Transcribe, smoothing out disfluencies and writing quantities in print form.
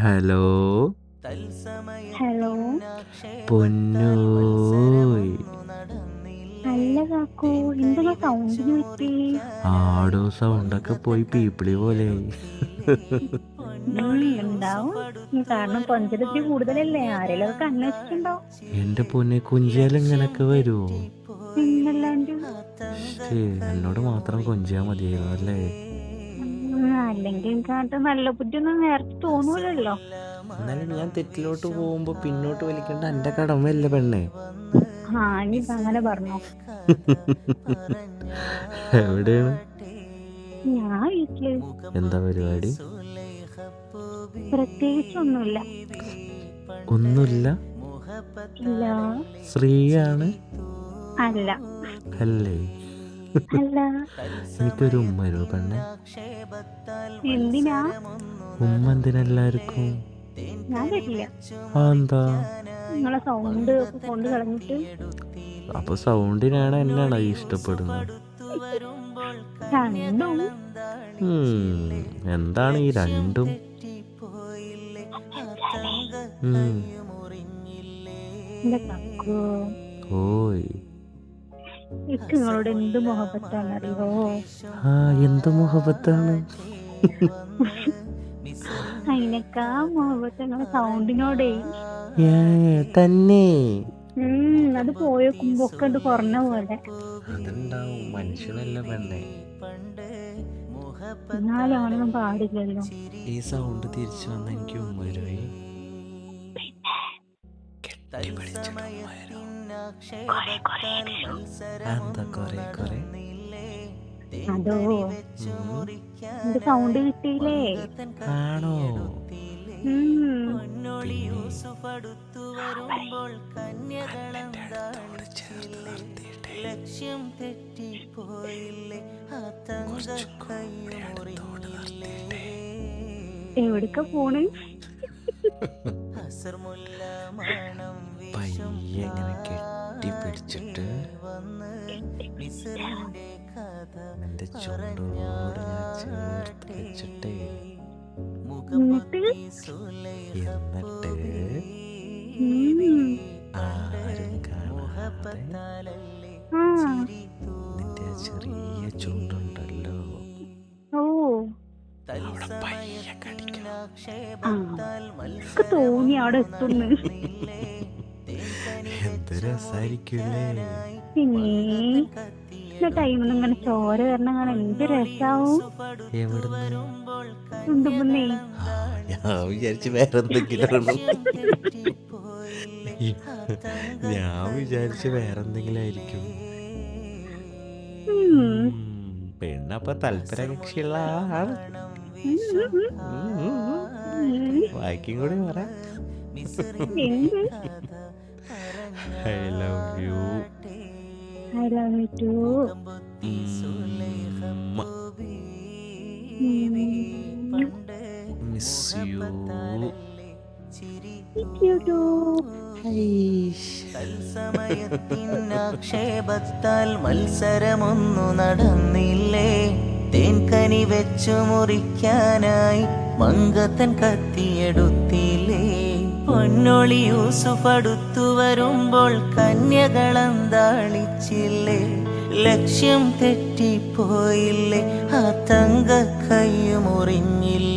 Hello hello. പൊന്നോയ്. അല്ല കാക്കു, എന്തെങ്കിലും സൗണ്ടിന് പറ്റി? ആടോ സൗണ്ടൊക്കെ പോയി പീപ്പിളി പോലെ. ഉണ്ടാവും. കാരണം കൊഞ്ചലത്തിരി കൂടുതലല്ലേ, ആരെങ്കിലൊക്കെ അന്വേഷിച്ചിട്ടുണ്ടാവും. എന്റെ പൊന്നെ കുഞ്ചിയാൽ ഇങ്ങനൊക്കെ വരുമോ? പിന്നല്ലാണ്ട്. എന്നോട് മാത്രം കൊഞ്ചിയാ മതിയായിരുന്നു അല്ലേ? അല്ലെങ്കിൽ എനിക്കാട്ട് നല്ല ബുദ്ധിയൊന്നും നേരത്തെ തോന്നൂലല്ലോ. എന്നാലും ഞാൻ തെറ്റിലോട്ട് പോകുമ്പോ പിന്നോട്ട് വലിക്കേണ്ട എന്റെ കടമയല്ലേ പെണ്ണെ? ഇനി അങ്ങനെ പറഞ്ഞോ. എവിടെയാണ്? ഞാൻ വീട്ടില്. എന്താ പരിപാടി? പ്രത്യേകിച്ചൊന്നുമില്ല. ഒന്നുമില്ല. ഇല്ല. ശ്രീയാണ് അല്ല. അല്ലേ? അല്ല. എനിക്കൊരു ഉമ്മ വരുമോ പെണ്ണെ? എന്തിനാ? ഉമ്മ എന്തിനെല്ലാവർക്കും? ഞാൻ തരില്ല. എന്താ? നിങ്ങളെ സൗണ്ട് ഒക്കെ കൊണ്ട് കളഞ്ഞിട്ട്. അപ്പൊ സൗണ്ടിനാണ് എന്നാണ് ഇഷ്ടപ്പെടുന്നത്? രണ്ടും. എന്താണ് ഈ രണ്ടും? എന്റെ കാക്കു, ഓയ്, എനിക്ക് നിങ്ങളോട് എന്ത് മുഹബത്താണെന്നറിയോ? എന്ത് മുഹബത്താണ്? അതിനൊക്കെ മുഹബത്ത് നിങ്ങളെ സൗണ്ടിനോടേ. തന്നെ? അത് പോയേക്കുമ്പോ ഒക്കെ ഉണ്ട് കുറഞ്ഞ പോലെ. അതുണ്ടാവും, മനുഷ്യനല്ല പെണ്ണെ. എന്നാലും അവനൊന്നും പാടില്ലല്ലോ. ഈ സൗണ്ട് തിരിച്ചു വന്ന എനിക്ക് ഉമ്മ വരുവേ. എന്താ കൊറേ കൊറേ? അതോ എന്റെ സൗണ്ട് കിട്ടിയില്ലേ? ആണോ? ലക്ഷ്യം തെറ്റിപ്പോയില്ലേ, എവിടക്ക പോണ്? പയ്യെ ഇങ്ങനെ കെട്ടിപ്പിടിച്ചിട്ട് എന്റെ ചുണ്ടോട് ഞാൻ ചേർത്ത് വെച്ചിട്ടേ എന്നിട്ട് ആരും കാണാതെ നിന്റെ ചെറിയ ചുണ്ടുണ്ടല്ലോ അവിടെ പയ്യെ കടിക്കണം. തോന്നി അവിടെ എത്തുന്നു. എന്ത് രസായിരിക്കൂലേ? പിന്നെ ടൈമിൽ ഇങ്ങനെ ചോര വരണ കാണാൻ എന്ത് രസാവും. എവിടുന്ന്? ഉണ്ടുമ്പന്നേ. ഞാൻ വിചാരിച്ചു വേറെന്തെങ്കിലും ആയിരിക്കും. പെണ്ണപ്പൊ താല്പര്യ കക്ഷിയുള്ള ആളാണ്. വായിക്കും കൂടി പറയാം. I love you. I love you too. Miss you. Miss you too. തത്സമയത്തിനാക്ഷേപത്താൽ മത്സരമൊന്നു നടന്നില്ലേ, തേൻകനി വെച്ചു മുറിക്കാനായി മങ്കത്തൻ കത്തിയെടുത്തില്ലേ. പൊന്നൊളി യൂസുഫ് അടുത്തു വരുമ്പോൾ കന്യകളന്താളിച്ചില്ലേ, ലക്ഷ്യം തെറ്റിപ്പോയില്ലേ, ആ തങ്ക കയ്യു മുറിഞ്ഞില്ലേ.